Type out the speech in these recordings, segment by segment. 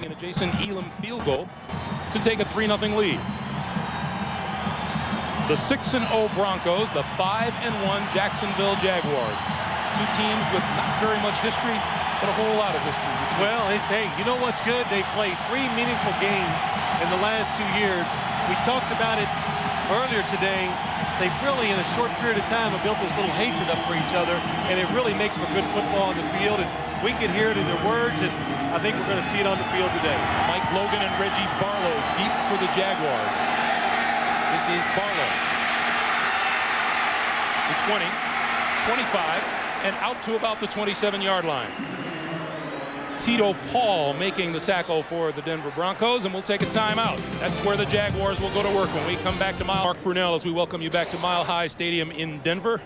and a Jason Elam field goal to take a 3-0 lead. The 6-0 Broncos, the 5-1 Jacksonville Jaguars. Two teams with not very much history, but a whole lot of history between. Well, hey, you know what's good? They've played 3 meaningful games in the last 2 years. We talked about it earlier today. They've really, in a short period of time, have built this little hatred up for each other, and it really makes for good football on the field. And we can hear it in their words, and I think we're going to see it on the field today. Mike Logan and Reggie Barlow deep for the Jaguars. This is Barlow. The 20, 25, and out to about the 27-yard line. Tito Paul making the tackle for the Denver Broncos, and we'll take a timeout. That's where the Jaguars will go to work when we come back to Mark Brunell as we welcome you back to Mile High Stadium in Denver.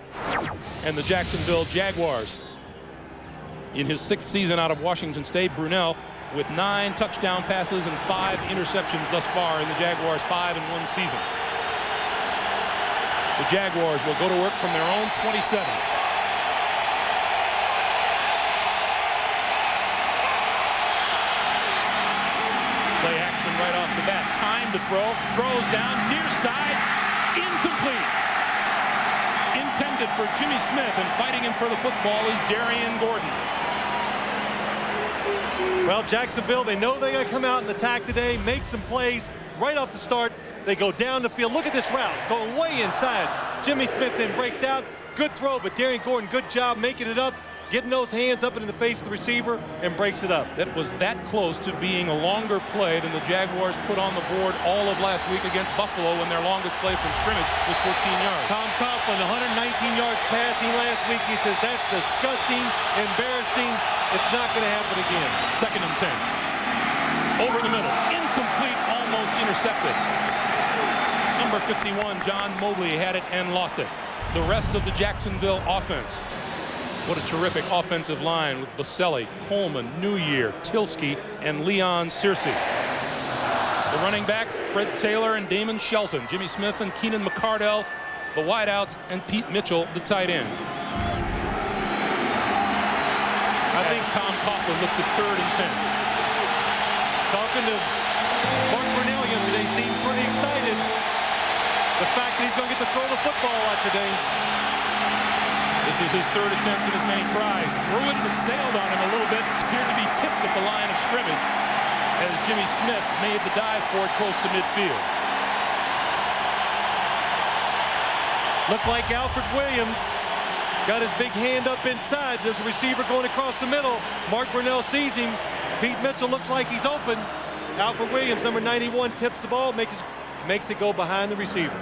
And the Jacksonville Jaguars. In his 6th season out of Washington State, Brunell with 9 touchdown passes and 5 interceptions thus far in the Jaguars' 5-1 season. The Jaguars will go to work from their own 27. Play action right off the bat. Time to throw. Throws down near side. Incomplete. Intended for Jimmy Smith, and fighting him for the football is Darian Gordon. Well, Jacksonville, they know they got to come out and attack today, make some plays right off the start. They go down the field. Look at this route, going way inside. Jimmy Smith then breaks out. Good throw, but Darian Gordon, good job making it up, getting those hands up into the face of the receiver, and breaks it up. That was that close to being a longer play than the Jaguars put on the board all of last week against Buffalo, when their longest play from scrimmage was 14 yards. Tom Coughlin, 119 yards passing last week. He says that's disgusting, embarrassing. It's not going to happen again. 2nd and 10. Over the middle. Incomplete, almost intercepted. Number 51, John Mobley, had it and lost it. The rest of the Jacksonville offense. What a terrific offensive line with Baselli, Coleman, New Year, Tilsky, and Leon Searcy. The running backs, Fred Taylor and Damon Shelton. Jimmy Smith and Keenan McCardell, the wideouts, and Pete Mitchell, the tight end. I think Tom Coughlin looks at 3rd and 10. Talking to Mark Brunell yesterday, seemed pretty excited. The fact that he's going to get to throw the football a lot today. This is his 3rd attempt in as many tries. Threw it and it sailed on him a little bit. Appeared to be tipped at the line of scrimmage as Jimmy Smith made the dive for it close to midfield. Looked like Alfred Williams got his big hand up inside. There's a receiver going across the middle. Mark Brunell sees him. Pete Mitchell looks like he's open. Alfred Williams, number 91, tips the ball, makes it go behind the receiver.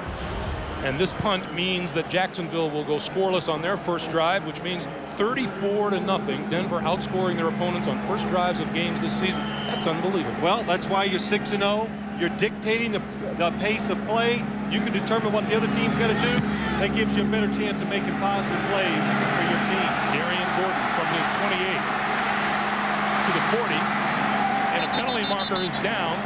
And this punt means that Jacksonville will go scoreless on their first drive, which means 34-0. Denver outscoring their opponents on first drives of games this season. That's unbelievable. Well, that's why you're 6-0. You're dictating the pace of play. You can determine what the other team's got to do. That gives you a better chance of making positive plays for your team. Darian Gordon from his 28 to the 40, and a penalty marker is down.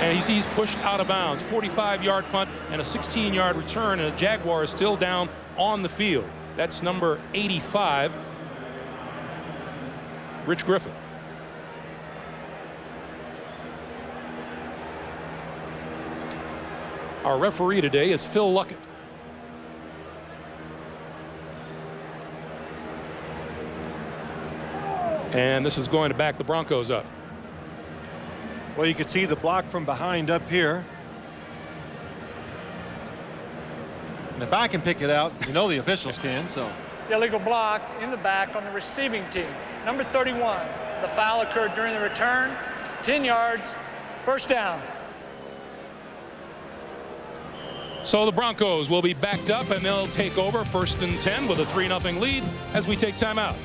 And he's pushed out of bounds. 45-yard punt and a 16-yard return, and a Jaguar is still down on the field. That's number 85, Rich Griffith. Our referee today is Phil Luckett. And this is going to back the Broncos up. Well, you can see the block from behind up here. And if I can pick it out, you know the officials can, so. Illegal block in the back on the receiving team. Number 31, the foul occurred during the return. 10 yards, 1st down. So the Broncos will be backed up, and they'll take over 1st and 10 with a 3-0 lead as we take timeout.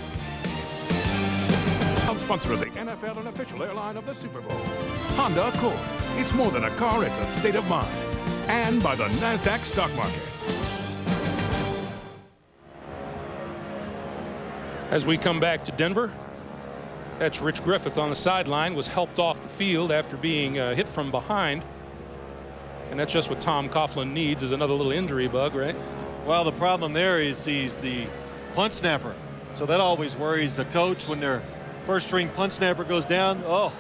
Sponsor of the NFL and official airline of the Super Bowl. Honda Accord. It's more than a car, it's a state of mind. And by the NASDAQ stock market. As we come back to Denver, that's Rich Griffith on the sideline, was helped off the field after being hit from behind. And that's just what Tom Coughlin needs, is another little injury bug, right? Well, the problem there is he's the punt snapper. So that always worries the coach when they're first string punt snapper goes down, oh,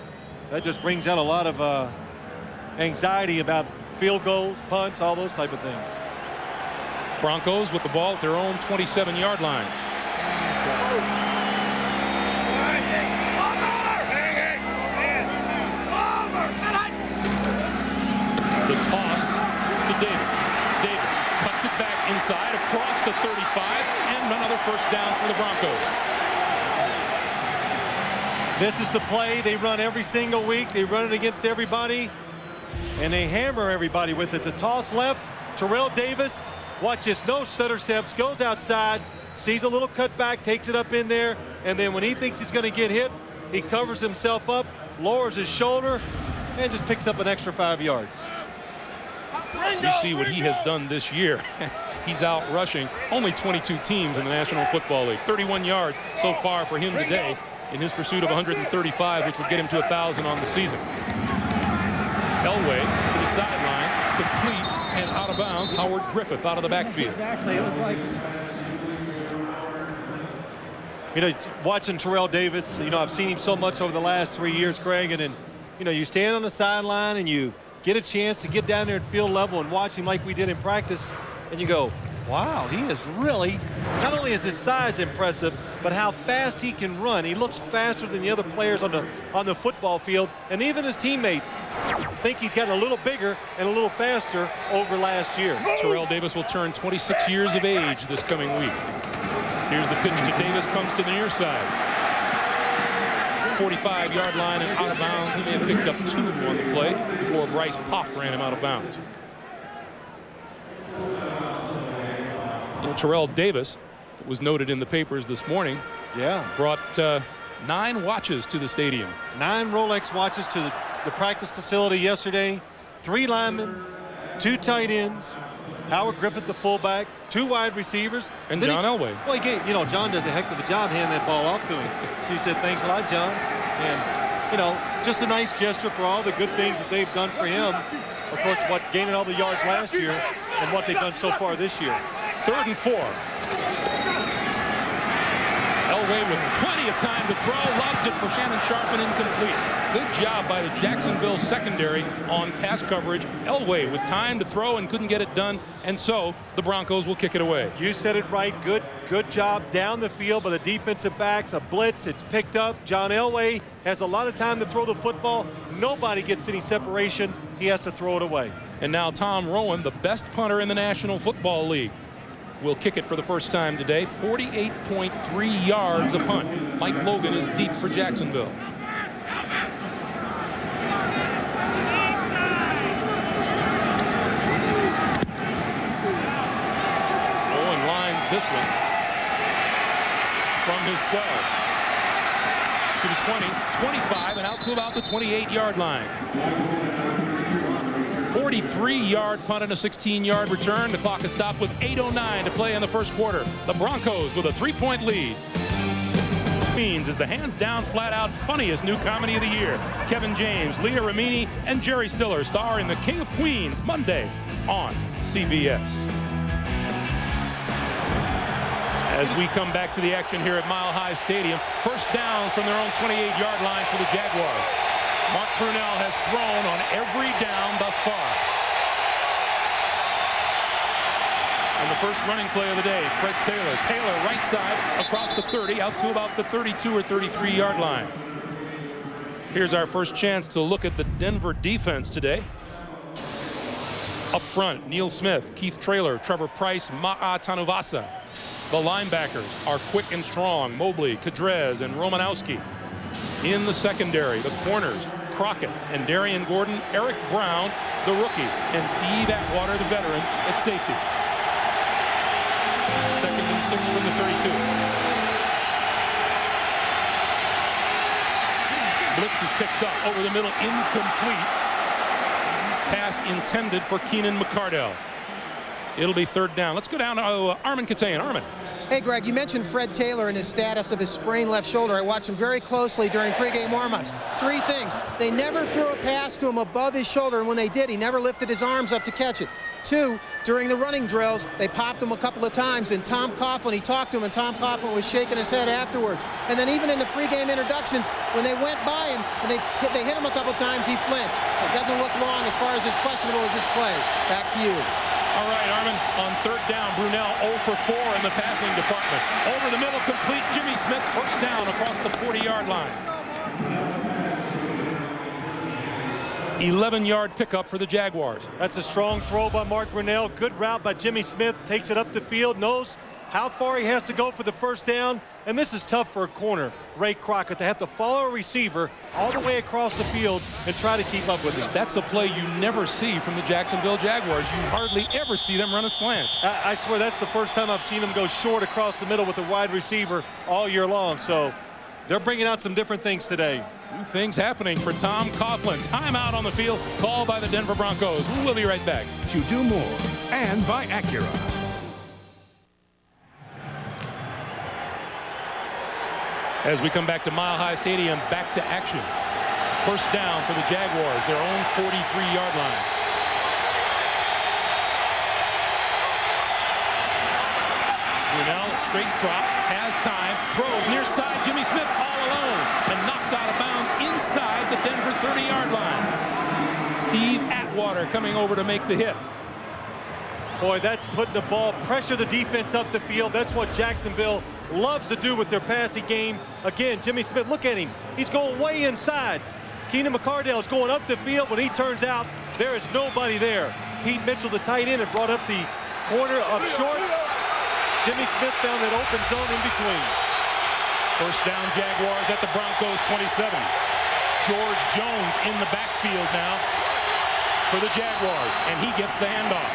that just brings out a lot of anxiety about field goals, punts, all those type of things. Broncos with the ball at their own 27-yard line. The toss to Davis. Davis cuts it back inside across the 35, and another first down for the Broncos. This is the play they run every single week. They run it against everybody, and they hammer everybody with it. The toss left, Terrell Davis, watch this, no stutter steps, goes outside, sees a little cutback, takes it up in there, and then when he thinks he's going to get hit, he covers himself up, lowers his shoulder, and just picks up an extra 5 yards. You see what he has done this year. He's out rushing only 22 teams in the National Football League. 31 yards so far for him today in his pursuit of 135, which would get him to 1,000 on the season. Elway to the sideline, complete and out of bounds. Howard Griffith out of the backfield. Exactly. It was like, you know, watching Terrell Davis, you know, I've seen him so much over the last 3 years, Craig, and then, you know, you stand on the sideline and you get a chance to get down there at field level and watch him like we did in practice, and you go, wow, he is really, not only is his size impressive, but how fast he can run. He looks faster than the other players on the football field, and even his teammates think he's gotten a little bigger and a little faster over last year. Terrell Davis will turn 26 years of age this coming week. Here's the pitch to Davis, comes to the near side. 45-yard line and out of bounds. He may have picked up 2 on the play before Bryce Pop ran him out of bounds. You know, Terrell Davis, it was noted in the papers this morning, brought 9 watches to the stadium. 9 Rolex watches to the practice facility yesterday. 3 linemen, 2 tight ends, Howard Griffith, the fullback, 2 wide receivers. And John Elway. Well, he gave, you know, John does a heck of a job handing that ball off to him. So he said, thanks a lot, John. And, you know, just a nice gesture for all the good things that they've done for him. Of course, what gaining all the yards last year and what they've done so far this year. 3rd and 4. Elway with plenty of time to throw, loves it for Shannon Sharp and incomplete. Good job by the Jacksonville secondary on pass coverage. Elway with time to throw and couldn't get it done, and so the Broncos will kick it away. You said it right. Good job down the field by the defensive backs. A blitz, it's picked up. John Elway has a lot of time to throw the football. Nobody gets any separation. He has to throw it away. And now Tom Rowan, the best punter in the National Football League, will kick it for the first time today. 48.3 yards a punt. Mike Logan is deep for Jacksonville. Owen lines this one from his 12 to the 20, 25, and out to about the 28-yard line. 43-yard punt and a 16-yard return. The clock is stopped with 8:09 to play in the first quarter. The Broncos with a 3-point lead. Queens is the hands down, flat out funniest new comedy of the year. Kevin James, Leah Remini, and Jerry Stiller star in The King of Queens Monday on CBS. As we come back to the action here at Mile High Stadium, first down from their own 28-yard line for the Jaguars. Mark Brunell has thrown on every down thus far. And the first running play of the day, Fred Taylor. Taylor right side across the 30 out to about the 32 or 33-yard line. Here's our first chance to look at the Denver defense today. Up front, Neil Smith, Keith Traylor, Trevor Price, Ma'a Tanuvasa. The linebackers are quick and strong, Mobley, Kadrez, and Romanowski. In the secondary, the corners, Crockett and Darian Gordon, Eric Brown, the rookie, and Steve Atwater, the veteran, at safety. 2nd and 6 from the 32. Blitz is picked up over the middle, incomplete. Pass intended for Keenan McCardell. It'll be 3rd down. Let's go down to Armin Katayan. Armin. Hey, Greg, you mentioned Fred Taylor and his status of his sprained left shoulder. I watched him very closely during pregame warm-ups. 3 things. They never threw a pass to him above his shoulder, and when they did, he never lifted his arms up to catch it. 2, during the running drills, they popped him a couple of times, and Tom Coughlin, he talked to him, and Tom Coughlin was shaking his head afterwards. And then even in the pregame introductions, when they went by him and they hit him a couple of times, he flinched. It doesn't look long as far as his questionable as his play. Back to you. All right, Armin, on 3rd down, Brunell 0 for 4 in the passing department. Over the middle, complete. Jimmy Smith, 1st down across the 40-yard line. 11-yard pickup for the Jaguars. That's a strong throw by Mark Brunell. Good route by Jimmy Smith. Takes it up the field, knows how far he has to go for the 1st down. And this is tough for a corner, Ray Crockett, to have to follow a receiver all the way across the field and try to keep up with him. That's a play you never see from the Jacksonville Jaguars. You hardly ever see them run a slant. I swear that's the first time I've seen them go short across the middle with a wide receiver all year long. So they're bringing out some different things today. New things happening for Tom Coughlin. Timeout on the field, called by the Denver Broncos. We'll be right back. To do more, and by Acura. As we come back to Mile High Stadium, back to action. 1st down for the Jaguars, their own 43-yard line. Brunell, straight drop, has time, throws near side. Jimmy Smith all alone and knocked out of bounds inside the Denver 30-yard line. Steve Atwater coming over to make the hit. Boy, that's putting the ball, pressure the defense up the field. That's what Jacksonville loves to do with their passing game. Again, Jimmy Smith, look at him. He's going way inside. Keenan McCardell is going up the field. When he turns out, there is nobody there. Pete Mitchell, the tight end, had brought up the corner up short. Jimmy Smith found that open zone in between. 1st down, Jaguars at the Broncos 27. George Jones in the backfield now for the Jaguars, and he gets the handoff.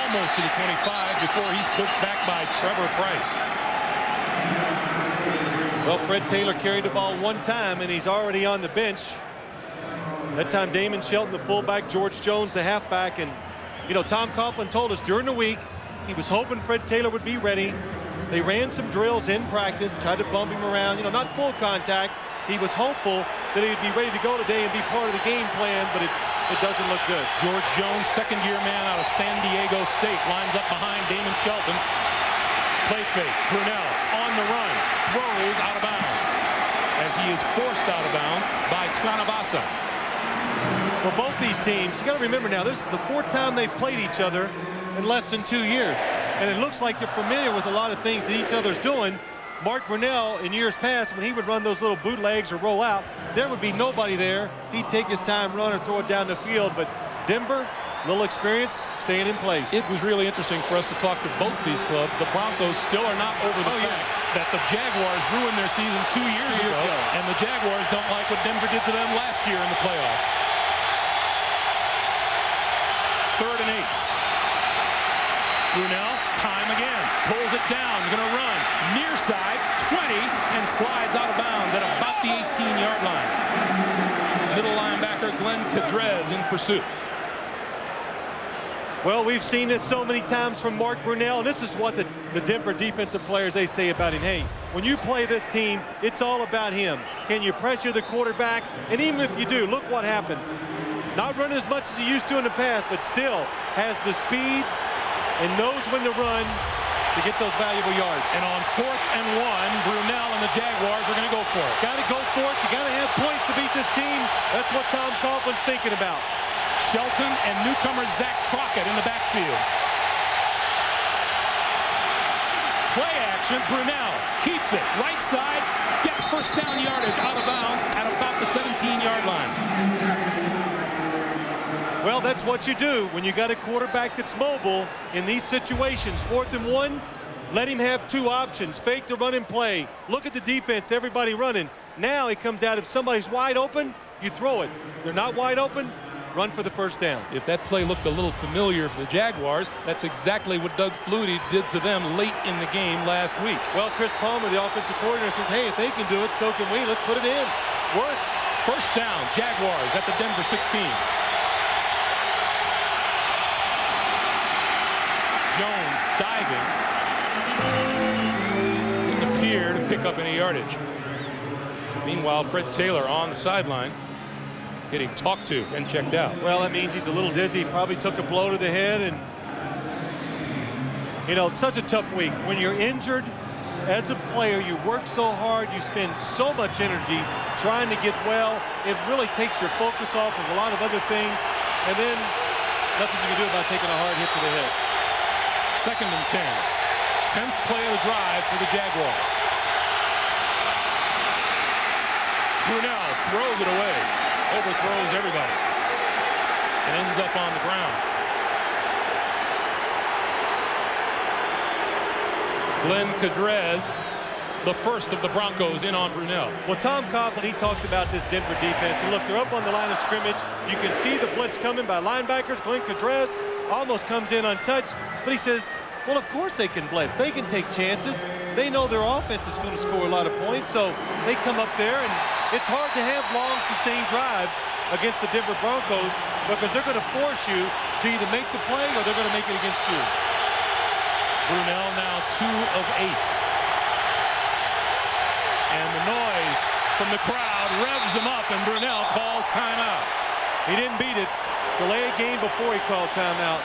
Almost to the 25 before he's pushed back by Trevor Price. Well, Fred Taylor carried the ball one time, and he's already on the bench. That time, Damon Shelton, the fullback, George Jones, the halfback. And, you know, Tom Coughlin told us during the week he was hoping Fred Taylor would be ready. They ran some drills in practice, tried to bump him around, you know, not full contact. He was hopeful that he'd be ready to go today and be part of the game plan, but it doesn't look good. George Jones, 2nd-year man out of San Diego State, lines up behind Damon Shelton. Play fake. Brunell on the run, throws out of bounds as he is forced out of bounds by Tlanavasa. For both these teams, you got to remember now, this is the 4th time they've played each other in less than 2 years. And it looks like they're familiar with a lot of things that each other's doing. Mark Brunell, in years past, when he would run those little bootlegs or roll out, there would be nobody there. He'd take his time, run, or throw it down the field. But Denver, little experience, staying in place. It was really interesting for us to talk to both these clubs. The Broncos still are not over the fact that the Jaguars ruined their season 2 years ago, and the Jaguars don't like what Denver did to them last year in the playoffs. 3rd and 8. Brunell, time again, pulls it down, gonna run, near side, 20, and slides out of bounds at about the 18-yard line. Middle linebacker Glenn Cadrez in pursuit. Well, we've seen this so many times from Mark Brunell, and this is what the Denver defensive players, they say about him. Hey, when you play this team, it's all about him. Can you pressure the quarterback? And even if you do, look what happens. Not running as much as he used to in the past, but still has the speed and knows when to run to get those valuable yards. And on 4th and 1, Brunell and the Jaguars are going to go for it. Got to go for it. You got to have points to beat this team. That's what Tom Coughlin's thinking about. Shelton and newcomer Zach Crockett in the backfield. Play action, Brunell keeps it. Right side, gets 1st down yardage out of bounds at about the 17-yard line. Well, that's what you do when you got a quarterback that's mobile in these situations. 4th and 1, let him have 2 options. Fake the run and play. Look at the defense, everybody running. Now it comes out if somebody's wide open, you throw it. If they're not wide open, run for the 1st down. If that play looked a little familiar for the Jaguars, that's exactly what Doug Flutie did to them late in the game last week. Well, Chris Palmer, the offensive coordinator, says, hey, if they can do it, so can we. Let's put it in. Works. 1st down, Jaguars at the Denver 16. Jones diving. Didn't appear to pick up any yardage. Meanwhile, Fred Taylor on the sideline. getting talked to and checked out. Well, that means he's a little dizzy. Probably took a blow to the head. And, you know, it's such a tough week. When you're injured as a player, you work so hard, you spend so much energy trying to get well. It really takes your focus off of a lot of other things. And then nothing you can do about taking a hard hit to the head. 2nd and 10. 10th play of the drive for the Jaguars. Brunell throws it away. Overthrows everybody. And ends up on the ground. Glenn Cadrez, the first of the Broncos, in on Brunell. Well, Tom Coughlin, he talked about this Denver defense. And look, they're up on the line of scrimmage. You can see the blitz coming by linebackers. Glenn Cadrez almost comes in untouched. But he says, well, of course they can blitz. They can take chances. They know their offense is going to score a lot of points. So they come up there, and it's hard to have long, sustained drives against the Denver Broncos because they're going to force you to either make the play or they're going to make it against you. Brunell now 2 of 8. And the noise from the crowd revs him up, and Brunell calls timeout. He didn't beat it. Delay a game before he called timeout.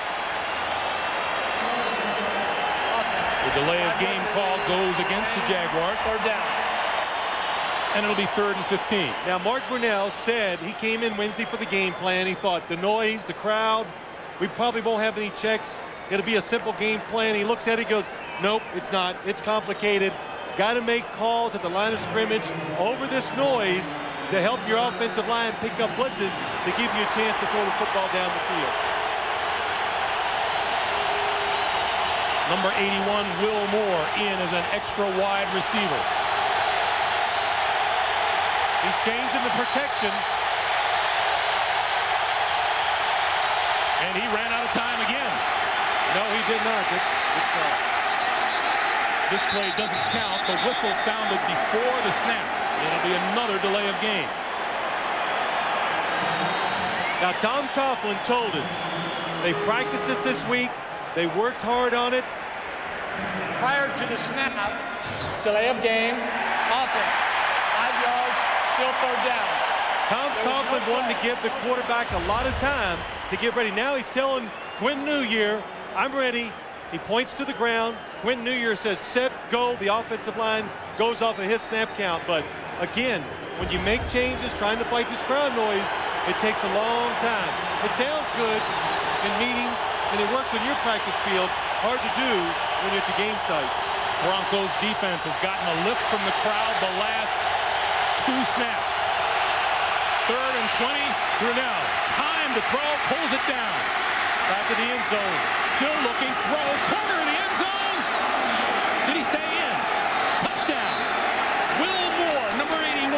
The delay of game call goes against the Jaguars. 3rd down. And it'll be 3rd and 15. Now, Mark Brunell said he came in Wednesday for the game plan. He thought the noise, the crowd, we probably won't have any checks. It'll be a simple game plan. He looks at it, he goes, nope, it's not. It's complicated. Got to make calls at the line of scrimmage over this noise to help your offensive line pick up blitzes to give you a chance to throw the football down the field. Number 81, Will Moore, in as an extra wide receiver. He's changing the protection. And he ran out of time again. No, he did not. That's good call. This play doesn't count. The whistle sounded before the snap. It'll be another delay of game. Now, Tom Coughlin told us they practiced this week. They worked hard on it. Prior to the snap, delay of game, offense, 5 yards, still 3rd down. Tom Coughlin wanted to give the quarterback a lot of time to get ready. Now he's telling Quentin Newyear, I'm ready. He points to the ground. Quentin Newyear says, set, go. The offensive line goes off of his snap count. But again, when you make changes, trying to fight this crowd noise, it takes a long time. It sounds good in meetings, and it works on your practice field. Hard to do when you're at the game site. Broncos defense has gotten a lift from the crowd the last 2 snaps. 3rd and 20, Brunell. Time to throw, pulls it down. Back of the end zone. Still looking, throws, corner of the end zone. Did he stay in? Touchdown. Will Moore, number 81.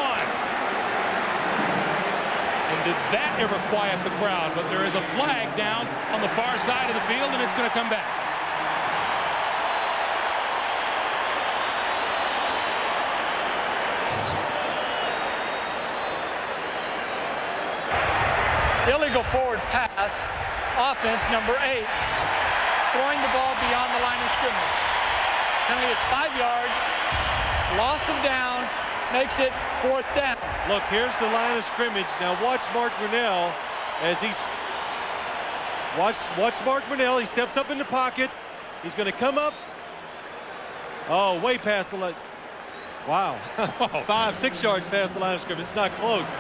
And did that ever quiet the crowd? But there is a flag down on the far side of the field, and it's going to come back. Illegal forward pass. Offense number 8. Throwing the ball beyond the line of scrimmage. Penalty is 5 yards. Loss of down makes it 4th down. Look, here's the line of scrimmage. Now watch Mark Brunell as he's watch Mark Brunell. He steps up in the pocket. He's going to come up. Oh, way past the line. Wow. 5, 6 yards past the line of scrimmage. It's not close.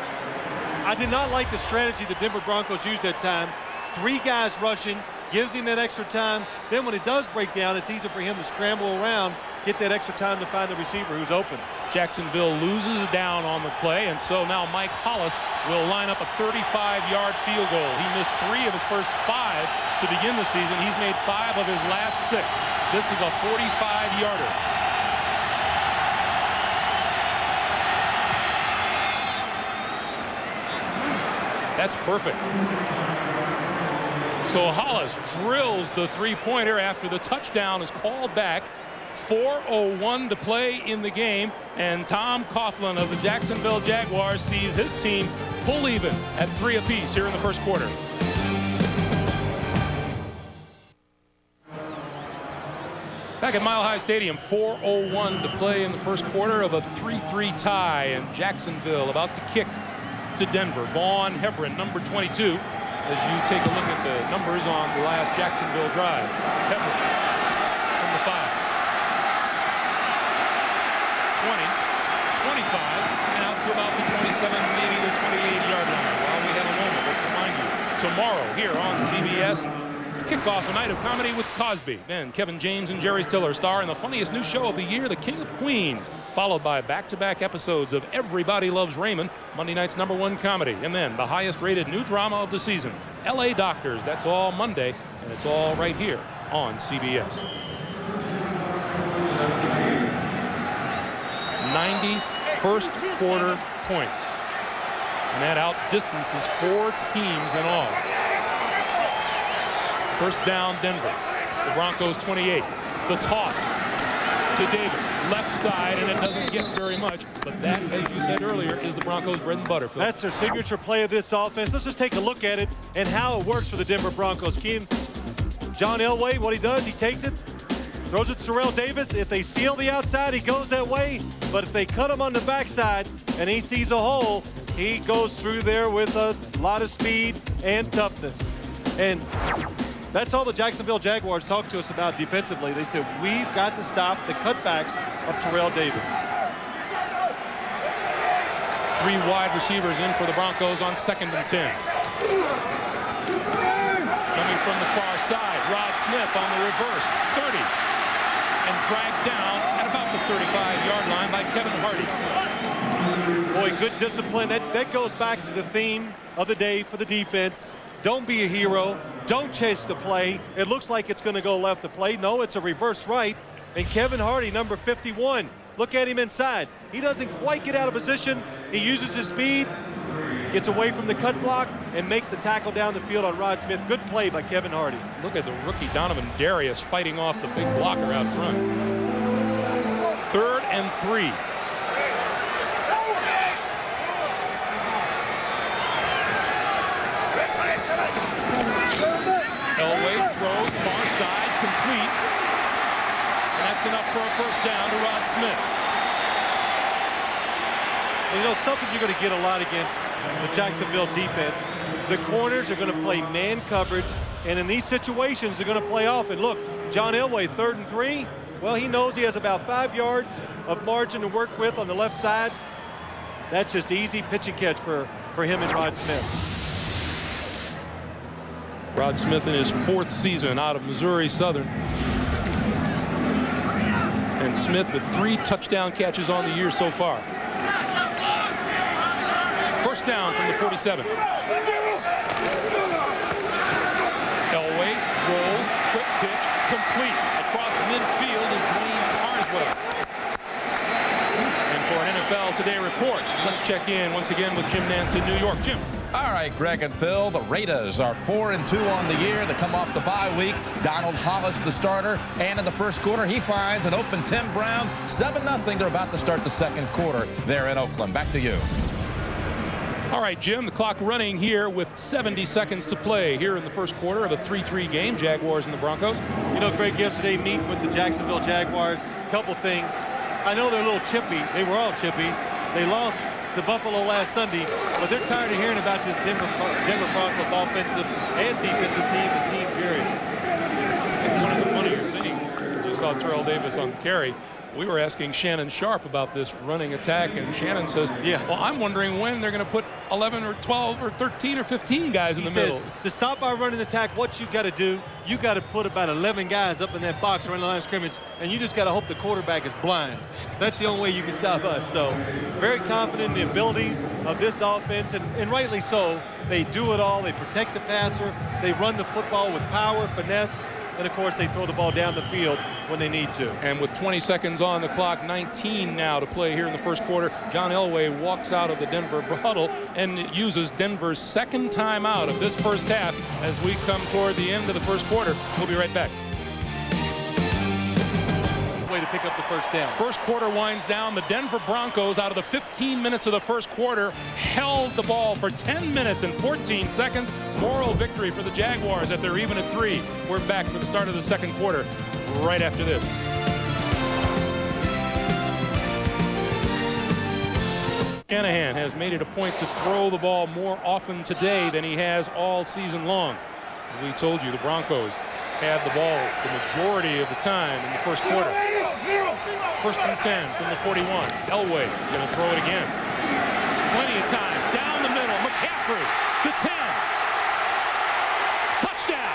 I did not like the strategy the Denver Broncos used that time. 3 guys rushing, gives him that extra time. Then when it does break down, it's easier for him to scramble around, get that extra time to find the receiver who's open. Jacksonville loses down on the play, and so now Mike Hollis will line up a 35-yard field goal. He missed 3 of his first 5 to begin the season. He's made 5 of his last 6. This is a 45-yarder. That's perfect. So Hollis drills the 3-pointer after the touchdown is called back. 4:01 to play in the game, and Tom Coughlin of the Jacksonville Jaguars sees his team pull even at 3 apiece here in the first quarter. Back at Mile High Stadium, 4:01 to play in the first quarter of a 3-3 tie, and Jacksonville about to kick to Denver. Vaughn Hebron, number 22, as you take a look at the numbers on the last Jacksonville drive. Hebron from the 5. 20, 25, and out to about the 27, maybe the 28-yard line. While we have a moment, let's remind you, tomorrow here on CBS, kick off a night of comedy with Cosby. Then Kevin James and Jerry Stiller star in the funniest new show of the year, The King of Queens, followed by back-to-back episodes of Everybody Loves Raymond, Monday night's #1 comedy. And then the highest-rated new drama of the season, L.A. Doctors. That's all Monday, and it's all right here on CBS. 90 first-quarter points. And that outdistances 4 teams in all. First down, Denver. The Broncos 28. The toss to Davis, left side, and it doesn't get very much. But that, as you said earlier, is the Broncos' bread and butter. Phil. That's their signature play of this offense. Let's just take a look at it and how it works for the Denver Broncos. John Elway, what he does, he takes it, throws it to Terrell Davis. If they seal the outside, he goes that way. But if they cut him on the backside and he sees a hole, he goes through there with a lot of speed and toughness. And that's all the Jacksonville Jaguars talked to us about defensively. They said, we've got to stop the cutbacks of Terrell Davis. 3 wide receivers in for the Broncos on 2nd and 10. Coming from the far side, Rod Smith on the reverse, 30. And dragged down at about the 35-yard line by Kevin Hardy. Boy, good discipline. That goes back to the theme of the day for the defense. Don't be a hero. Don't chase the play. It looks like it's going to go left the play. No, it's a reverse right. And Kevin Hardy, number 51, look at him inside. He doesn't quite get out of position. He uses his speed, gets away from the cut block, and makes the tackle down the field on Rod Smith. Good play by Kevin Hardy. Look at the rookie Donovan Darius fighting off the big blocker out front. 3rd and 3. Elway throws far side, complete. And that's enough for a first down to Rod Smith. And you know, something you're going to get a lot against the Jacksonville defense. The corners are going to play man coverage, and in these situations, they're going to play off. And look, John Elway, 3rd and 3. Well, he knows he has about 5 yards of margin to work with on the left side. That's just easy pitch and catch for him and Rod Smith. Rod Smith in his 4th season out of Missouri Southern. And Smith with 3 touchdown catches on the year so far. First down from the 47. Elway rolls, quick pitch, complete. Across midfield is Dwayne Carswell. And for an NFL Today report, let's check in once again with Jim Nance in New York. Jim. All right, Greg and Phil, the Raiders are 4-2 on the year. They come off the bye week. Donald Hollis, the starter, and in the first quarter, he finds an open Tim Brown. 7-0. They're about to start the second quarter there in Oakland. Back to you. All right, Jim, the clock running here with 70 seconds to play here in the first quarter of a 3-3 game, Jaguars and the Broncos. You know, Greg, yesterday meeting with the Jacksonville Jaguars, a couple things. I know they're a little chippy. They were all chippy. They lost to Buffalo last Sunday, but they're tired of hearing about this Denver Broncos offensive and defensive team, the team period. And one of the funnier things, as you saw Terrell Davis on the carry, we were asking Shannon Sharp about this running attack, and Shannon says, yeah, well, I'm wondering when they're going to put 11 or 12 or 13 or 15 guys in the middle. To stop our running attack, what you got to do, you got to put about 11 guys up in that box around the line of scrimmage, and you just got to hope the quarterback is blind. That's the only way you can stop us. So very confident in the abilities of this offense, and rightly so. They do it all. They protect the passer. They run the football with power, finesse, and, of course, they throw the ball down the field when they need to. And with 20 seconds on the clock, 19 now to play here in the first quarter, John Elway walks out of the Denver huddle and uses Denver's second timeout of this first half as we come toward the end of the first quarter. We'll be right back. Way to pick up the first down. First quarter winds down. The Denver Broncos, out of the 15 minutes of the first quarter, held the ball for 10 minutes and 14 seconds. Moral victory for the Jaguars at they're even at 3. We're back for the start of the second quarter right after this. Shanahan has made it a point to throw the ball more often today than he has all season long. And we told you the Broncos had the ball the majority of the time in the first quarter. 1st and 10 from the 41. Elway going to throw it again. Plenty of time. Down the middle. McCaffrey, the 10. Touchdown.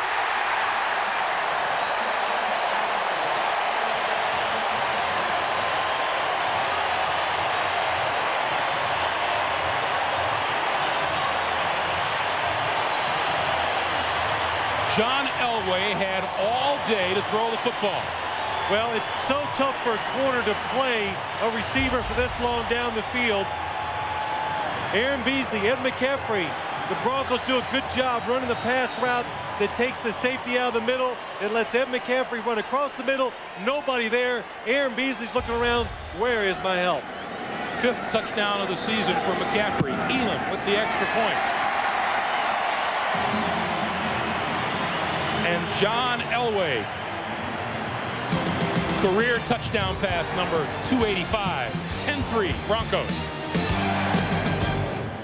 John Elway had all day to throw the football. Well, it's so tough for a corner to play a receiver for this long down the field. Aaron Beasley, Ed McCaffrey, the Broncos do a good job running the pass route that takes the safety out of the middle. It lets Ed McCaffrey run across the middle. Nobody there. Aaron Beasley's looking around. Where is my help? 5th touchdown of the season for McCaffrey. Elam with the extra point. And John Elway, career touchdown pass number 285. 10-3 Broncos.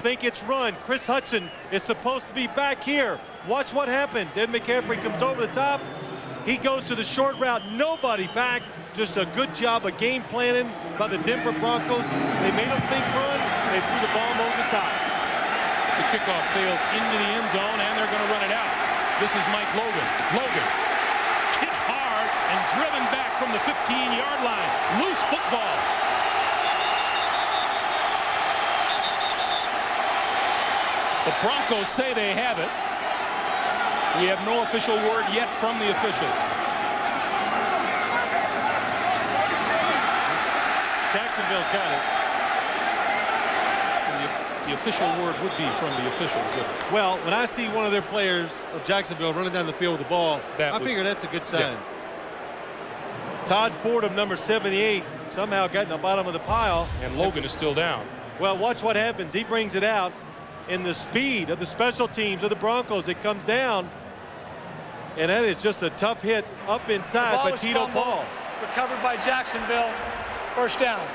Think it's run. Chris Hudson is supposed to be back here. Watch what happens. Ed McCaffrey comes over the top. He goes to the short route. Nobody back. Just a good job of game planning by the Denver Broncos. They made them think run. They threw the ball over the top. The kickoff sails into the end zone, and they're going to run it out. This is Mike Logan. Logan hit hard and driven back from the 15-yard line. Loose football. The Broncos say they have it. We have no official word yet from the officials. Jacksonville's got it. The official word would be from the officials. Well, when I see one of their players of Jacksonville running down the field with the ball, I figure that's a good sign. Yeah. Todd Fordham, number 78, somehow got in the bottom of the pile. And Logan is still down. Well, watch what happens. He brings it out. In the speed of the special teams of the Broncos, it comes down. And that is just a tough hit up inside by Tito Paul. Recovered by Jacksonville. 1st down.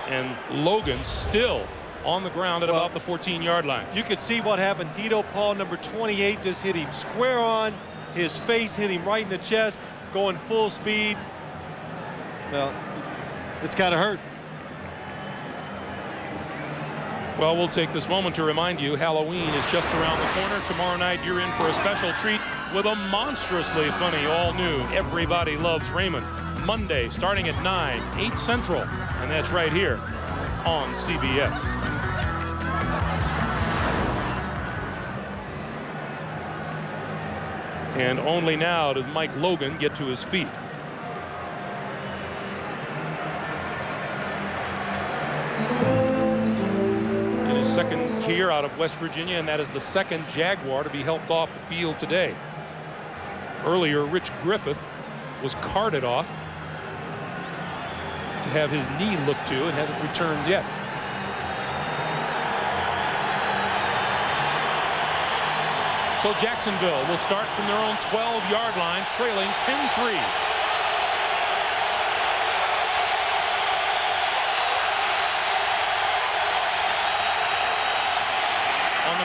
And Logan still on the ground at about the 14-yard line. You could see what happened. Tito Paul, number 28, just hit him square on. His face hit him right in the chest, going full speed. Well, it's kind of hurt. Well, we'll take this moment to remind you Halloween is just around the corner. Tomorrow night, you're in for a special treat with a monstrously funny all-new Everybody Loves Raymond. Monday, starting at 9, 8 Central. And that's right here on CBS. And only now does Mike Logan get to his feet. Second here out of West Virginia, and that is the 2nd Jaguar to be helped off the field today. Earlier, Rich Griffith was carted off to have his knee looked to and hasn't returned yet. So Jacksonville will start from their own 12-yard line, trailing 10-3.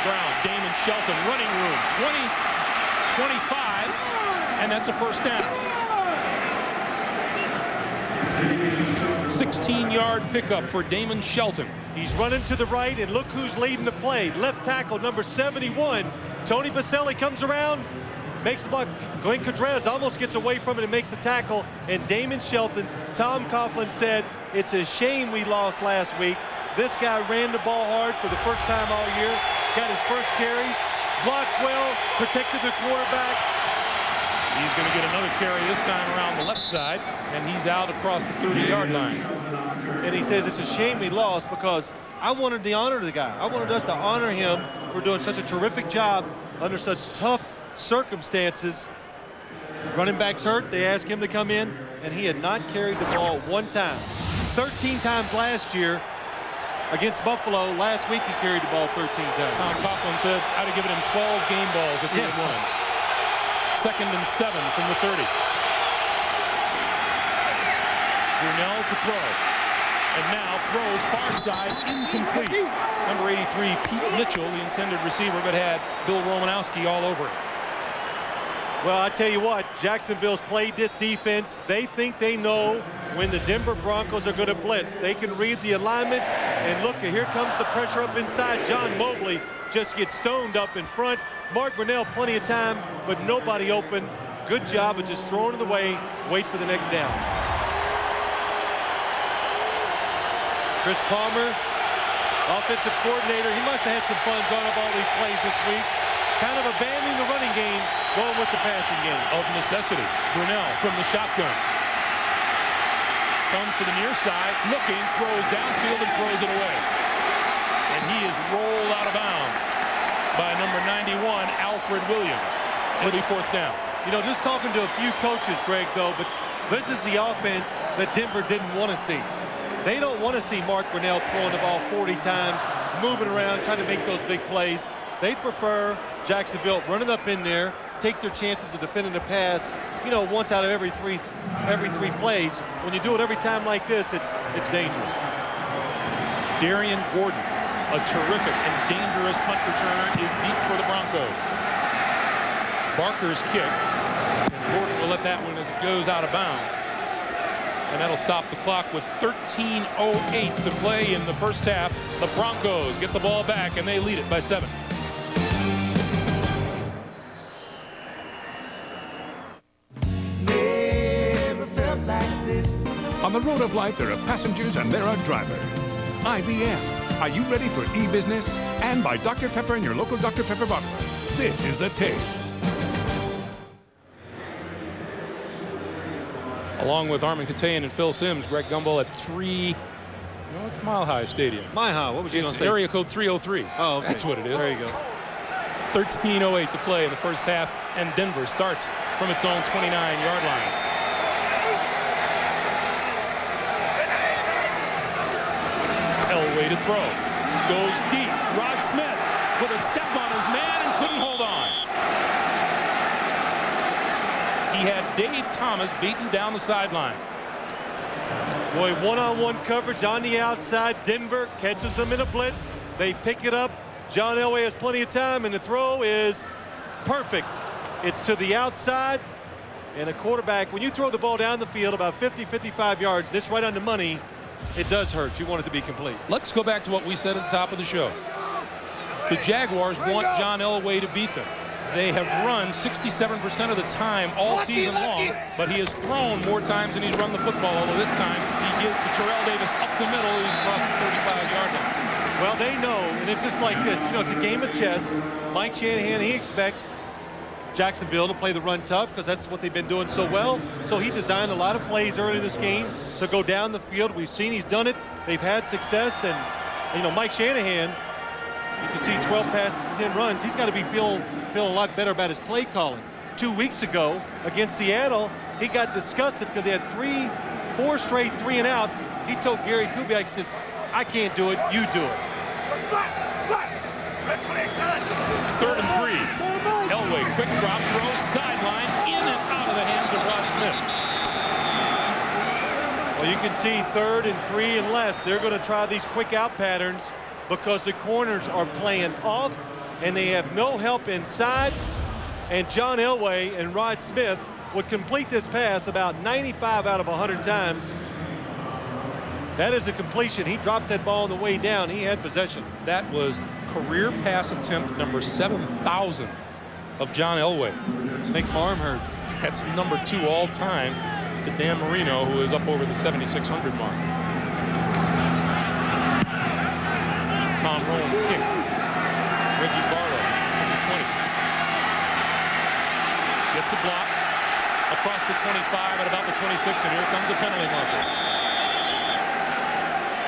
Ground. Damon Shelton, running room, 20, 25, and that's a 1st down. 16-yard pickup for Damon Shelton. He's running to the right, and look who's leading the play. Left tackle, number 71. Tony Baselli comes around, makes the block. Glenn Codrez almost gets away from it and makes the tackle. And Damon Shelton, Tom Coughlin said, it's a shame we lost last week. This guy ran the ball hard for the first time all year. Got his first carries, blocked well, protected the quarterback. He's going to get another carry this time around the left side, and he's out across the 30-yard line. And he says it's a shame we lost because I wanted to honor the guy. I wanted us to honor him for doing such a terrific job under such tough circumstances. Running back's hurt. They asked him to come in, and he had not carried the ball one time. 13 times last year. Against Buffalo, last week he carried the ball 13 times. Tom Coughlin said I'd have given him 12 game balls if he had won. 2nd and 7 from the 30. Brunell to throw. And now throws far side, incomplete. Number 83, Pete Mitchell, the intended receiver, but had Bill Romanowski all over it. Well, I tell you what, Jacksonville's played this defense. They think they know when the Denver Broncos are going to blitz. They can read the alignments, and look, here comes the pressure up inside. John Mobley just gets stoned up in front. Mark Brunell, plenty of time, but nobody open. Good job of just throwing it away, wait for the next down. Chris Palmer, offensive coordinator, he must have had some fun drawing up all these plays this week. Kind of abandoning the running game, going with the passing game. Of necessity, Brunell from the shotgun. Comes to the near side, looking, throws downfield and throws it away. And he is rolled out of bounds by number 91, Alfred Williams. It'll be fourth down. You know, just talking to a few coaches, Greg, though, but this is the offense that Denver didn't want to see. They don't want to see Mark Brunell throwing the ball 40 times, moving around, trying to make those big plays. They prefer Jacksonville running up in there, take their chances of defending the pass, you know, once out of every three plays. When you do it every time like this, it's dangerous. Darian Gordon, a terrific and dangerous punt returner, is deep for the Broncos. Barker's kick, and Gordon will let that one as it goes out of bounds. And that'll stop the clock with 13:08 to play in the first half. The Broncos get the ball back, and they lead it by 7. On the road of life, there are passengers and there are drivers. IBM. Are you ready for e-business? And by Dr. Pepper and your local Dr. Pepper bottler. This is the taste. Along with Armin Katayan and Phil Simms, Greg Gumbel at 3. No, it's Mile High Stadium. Mile High, what was you going to It's say? area code 303. Oh, okay. That's what it is. There you go. 13:08 to play in the first half, and Denver starts from its own 29-yard line. Elway to throw. Goes deep. Rod Smith with a step on his man and couldn't hold on. He had Dave Thomas beaten down the sideline. Boy, one-on-one coverage on the outside. Denver catches them in a blitz. They pick it up. John Elway has plenty of time, and the throw is perfect. It's to the outside, and a quarterback, when you throw the ball down the field about 50, 55 yards, and it's right on the money, it does hurt. You want it to be complete. Let's go back to what we said at the top of the show. The Jaguars want John Elway to beat them. They have run 67% of the time all season long, but he has thrown more times than he's run the football, although this time he gives to Terrell Davis up the middle, who's across the 35-yard line. Well, they know, and it's just like this. You know, it's a game of chess. Mike Shanahan, he expects Jacksonville to play the run tough because that's what they've been doing so well. So he designed a lot of plays early in this game to go down the field. We've seen he's done it. They've had success, and, you know, Mike Shanahan, you can see 12 passes and 10 runs. He's got to be feeling a lot better about his play calling. 2 weeks ago against Seattle, he got disgusted because he had 4 straight 3-and-outs. He told Gary Kubiak, he says, I can't do it, you do it. 3rd and 3. Elway, quick drop throw, sideline, in and out of the hands of Rod Smith. Well, you can see 3rd and 3 and less. They're going to try these quick out patterns because the corners are playing off and they have no help inside. And John Elway and Rod Smith would complete this pass about 95 out of 100 times. That is a completion. He drops that ball on the way down. He had possession. That was career pass attempt number 7,000 of John Elway. Makes my arm hurt. That's number 2 all time to Dan Marino, who is up over the 7,600 mark. Tom Rowland's kick. Reggie Barlow from the 20. Gets a block across the 25 at about the 26, and here comes a penalty marker.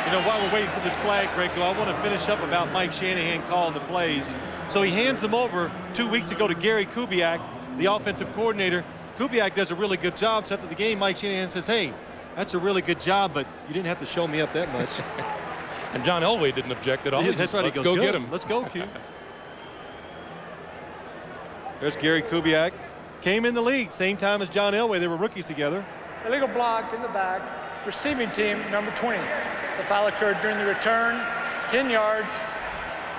You know, while we're waiting for this flag, Greg, though, I want to finish up about Mike Shanahan calling the plays. So he hands them over 2 weeks ago to Gary Kubiak, the offensive coordinator. Kubiak does a really good job. So after the game, Mike Shanahan says, hey, that's a really good job, but you didn't have to show me up that much. And John Elway didn't object at all. Yeah, that's right. Let's he goes, go good. get him. Let's go, Q. There's Gary Kubiak. Came in the league same time as John Elway. They were rookies together. Illegal block in the back. Receiving team, number 20. The foul occurred during the return. 10 yards.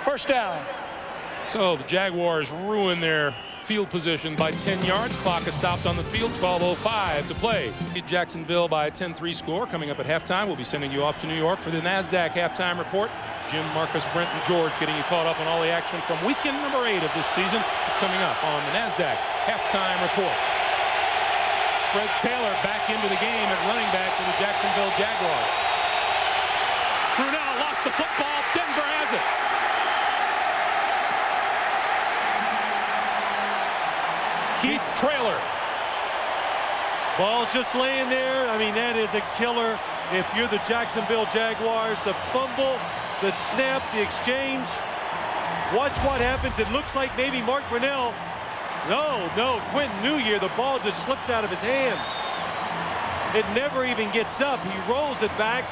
First down. So the Jaguars ruin their field position by 10 yards. Clock is stopped on the field. 12:05 to play. Jacksonville by a 10-3 score. Coming up at halftime, we'll be sending you off to New York for the NASDAQ halftime report. Jim, Marcus, Brent, and George getting you caught up on all the action from weekend number 8 of this season. It's coming up on the NASDAQ halftime report. Fred Taylor back into the game at running back for the Jacksonville Jaguars. Brunell lost the football. Denver has it. Keith Traylor. Ball's just laying there. I mean, that is a killer if you're the Jacksonville Jaguars. The fumble, the snap, the exchange. Watch what happens. It looks like maybe Mark Brunell. No, Quentin Newyear. The ball just slips out of his hand. It never even gets up. He rolls it back.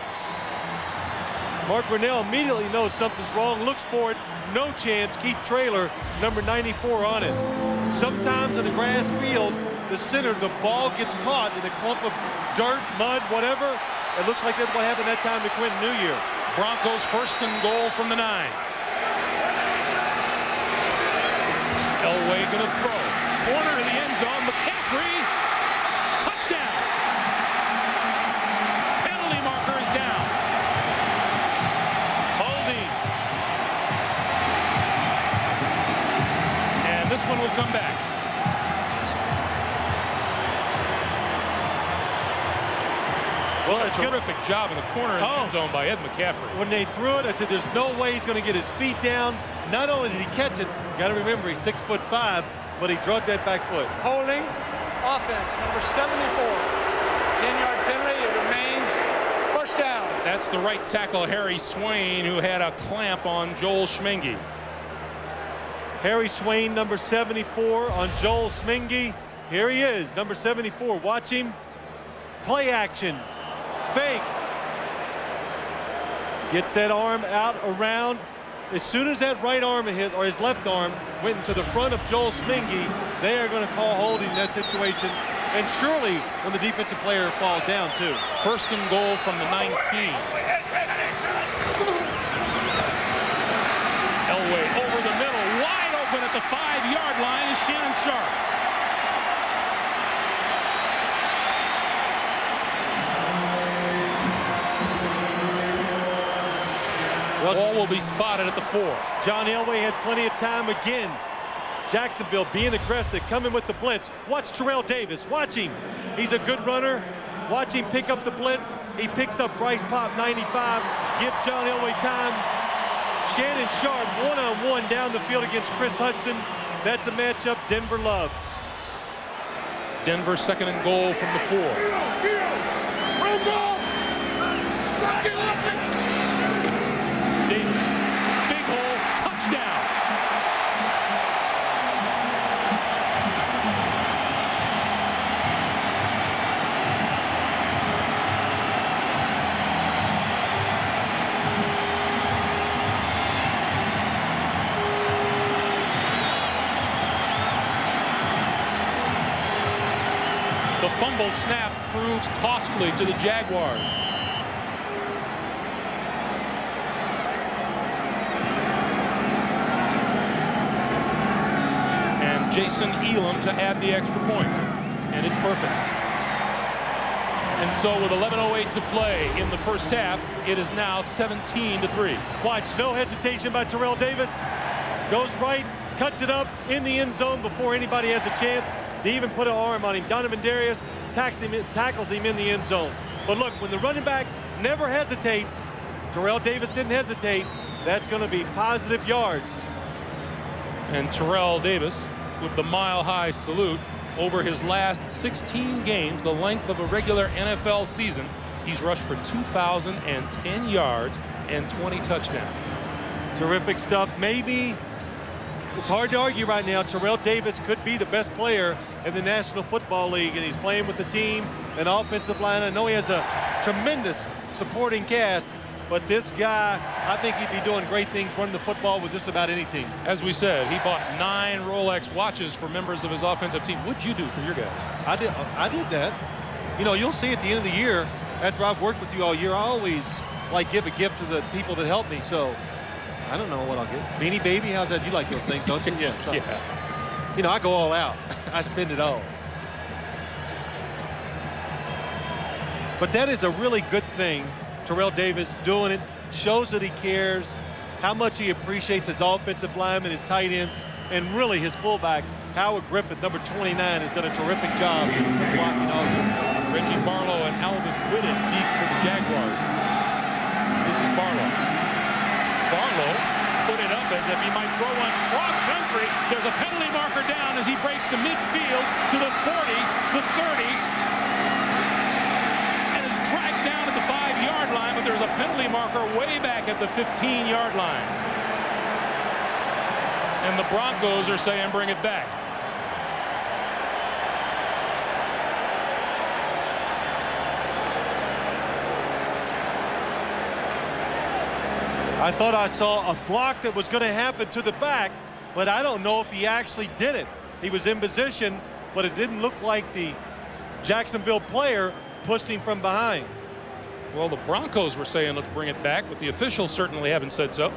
Mark Brunell immediately knows something's wrong, looks for it. No chance. Keith Traylor, number 94 on it. Sometimes in a grass field, the center, the ball gets caught in a clump of dirt, mud, whatever. It looks like that's what happened that time to Quentin Newyear. Broncos first and goal from the 9. Elway gonna throw. Corner of the end zone. McCaffrey. Touchdown. Penalty marker is down. Holding. And this one will come back. Well, it's good. Terrific job in the corner of the end zone by Ed McCaffrey. When they threw it, I said, there's no way he's going to get his feet down. Not only did he catch it, got to remember he's 6'5", but he drugged that back foot. Holding. Offense, number 74. 10-yard penalty. It remains first down. That's the right tackle, Harry Swain, who had a clamp on Joel Schmengi. Harry Swain, number 74 on Joel Schmengi. Here he is, number 74. Watch him. Play action. Fake. Gets that arm out around. As soon as that right arm hit, or his left arm went into the front of Joel Schmengi, they are going to call holding in that situation. And surely when the defensive player falls down too. First and goal from the 19. Elway over the middle, wide open at the 5-yard line is Shannon Sharp. Ball will be spotted at the 4. John Elway had plenty of time again. Jacksonville being aggressive, coming with the blitz. Watch Terrell Davis. Watch him. He's a good runner. Watch him pick up the blitz. He picks up Bryce Pop 95. Give John Elway time. Shannon Sharp one-on-one down the field against Chris Hudson. That's a matchup Denver loves. Denver second and goal from the 4. Davis, big hole, touchdown. The fumbled snap proves costly to the Jaguars. And Jason Elam to add the extra point. And it's perfect. And so with 11:08 to play in the first half, it is now 17-3. Watch, no hesitation by Terrell Davis. Goes right, cuts it up in the end zone before anybody has a chance. They even put an arm on him. Donovan Darius tackles him in the end zone. But look, when the running back never hesitates, Terrell Davis didn't hesitate, that's going to be positive yards. And Terrell Davis with the mile-high salute. Over his last 16 games, the length of a regular NFL season, he's rushed for 2,010 yards and 20 touchdowns. Terrific stuff. Maybe it's hard to argue right now. Terrell Davis could be the best player in the National Football League, and he's playing with the team and offensive line. I know he has a tremendous supporting cast, but this guy, I think he'd be doing great things running the football with just about any team. As we said, he bought 9 Rolex watches for members of his offensive team. What'd you do for your guys? I did that. You know, you'll see at the end of the year, after I've worked with you all year, I always like give a gift to the people that helped me. So I don't know what I'll get. Beanie Baby, how's that? You like those things, don't you? Yeah. So, Yeah. you know, I go all out. I spend it all. But that is a really good thing. Terrell Davis doing it, shows that he cares, how much he appreciates his offensive linemen, his tight ends, and really his fullback, Howard Griffith, number 29, has done a terrific job of blocking all of them. Reggie Barlow and Alvis Whitted deep for the Jaguars. This is Barlow. Barlow put it up as if he might throw one cross country. There's a penalty marker down as he breaks to midfield to the 40, the 30, and is dragged down at the 5-yard line, but there's a penalty marker way back at the 15-yard line. And the Broncos are saying bring it back. I thought I saw a block that was going to happen to the back, but I don't know if he actually did it. He was in position, but it didn't look like the Jacksonville player pushed him from behind. Well, the Broncos were saying let's bring it back, but the officials certainly haven't said so.